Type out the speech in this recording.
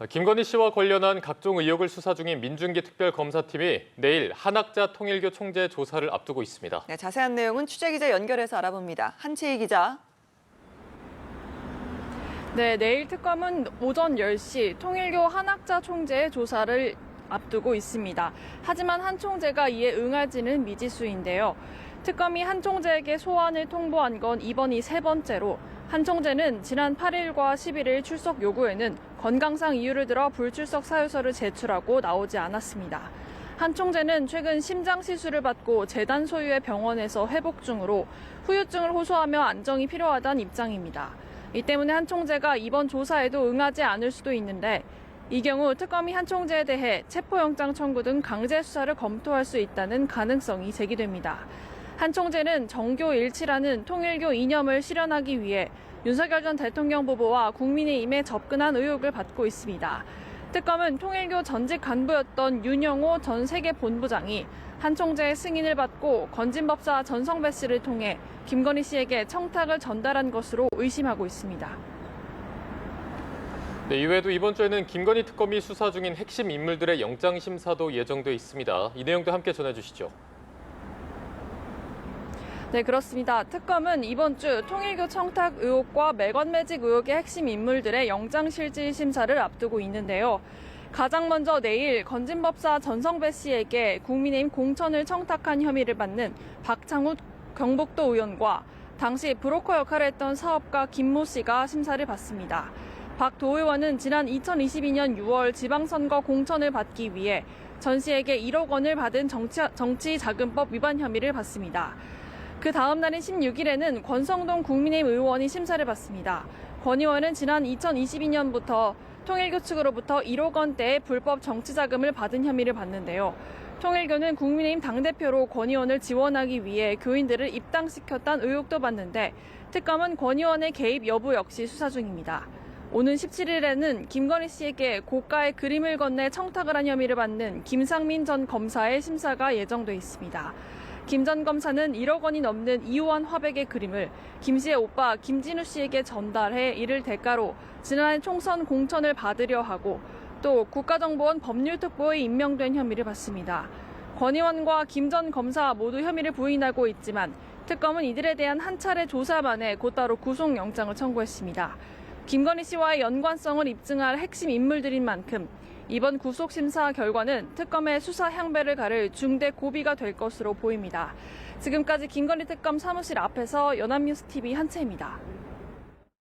김건희 씨와 관련한 각종 의혹을 수사 중인 민중기 특별검사팀이 내일 한학자 통일교 총재 조사를 앞두고 있습니다. 네, 자세한 내용은 취재기자 연결해서 알아봅니다. 한채희 기자. 네, 내일 특검은 오전 10시 통일교 한학자 총재의 조사를 앞두고 있습니다. 하지만 한 총재가 이에 응할지는 미지수인데요. 특검이 한 총재에게 소환을 통보한 건 이번이 세 번째로 한 총재는 지난 8일과 11일 출석 요구에는 건강상 이유를 들어 불출석 사유서를 제출하고 나오지 않았습니다. 한 총재는 최근 심장 시술을 받고 재단 소유의 병원에서 회복 중으로 후유증을 호소하며 안정이 필요하다는 입장입니다. 이 때문에 한 총재가 이번 조사에도 응하지 않을 수도 있는데 이 경우 특검이 한 총재에 대해 체포영장 청구 등 강제 수사를 검토할 수 있다는 가능성이 제기됩니다. 한 총재는 정교일치라는 통일교 이념을 실현하기 위해 윤석열 전 대통령 부부와 국민의힘에 접근한 의혹을 받고 있습니다. 특검은 통일교 전직 간부였던 윤영호 전 세계본부장이 한 총재의 승인을 받고 건진법사 전성배 씨를 통해 김건희 씨에게 청탁을 전달한 것으로 의심하고 있습니다. 네, 이외에도 이번 주에는 김건희 특검이 수사 중인 핵심 인물들의 영장 심사도 예정돼 있습니다. 이 내용도 함께 전해주시죠. 네, 그렇습니다. 특검은 이번 주 통일교 청탁 의혹과 매건 매직 의혹의 핵심 인물들의 영장실질 심사를 앞두고 있는데요. 가장 먼저 내일 건진법사 전성배 씨에게 국민의힘 공천을 청탁한 혐의를 받는 박창욱 경북도 의원과 당시 브로커 역할을 했던 사업가 김모 씨가 심사를 받습니다. 박 도 의원은 지난 2022년 6월 지방선거 공천을 받기 위해 전 씨에게 1억 원을 받은 정치자금법 위반 혐의를 받습니다. 그 다음 날인 16일에는 권성동 국민의힘 의원이 심사를 받습니다. 권 의원은 지난 2022년부터 통일교 측으로부터 1억 원대의 불법 정치자금을 받은 혐의를 받는데요. 통일교는 국민의힘 당대표로 권 의원을 지원하기 위해 교인들을 입당시켰다는 의혹도 받는데 특검은 권 의원의 개입 여부 역시 수사 중입니다. 오는 17일에는 김건희 씨에게 고가의 그림을 건네 청탁을 한 혐의를 받는 김상민 전 검사의 심사가 예정돼 있습니다. 김 전 검사는 1억 원이 넘는 이호환 화백의 그림을 김 씨의 오빠 김진우 씨에게 전달해 이를 대가로 지난해 총선 공천을 받으려 하고 또 국가정보원 법률특보에 임명된 혐의를 받습니다. 권 의원과 김 전 검사 모두 혐의를 부인하고 있지만 특검은 이들에 대한 한 차례 조사 만에 곧바로 구속영장을 청구했습니다. 김건희 씨와의 연관성을 입증할 핵심 인물들인 만큼 이번 구속심사 결과는 특검의 수사 향배를 가를 중대 고비가 될 것으로 보입니다. 지금까지 김건희 특검 사무실 앞에서 연합뉴스TV 한채입니다.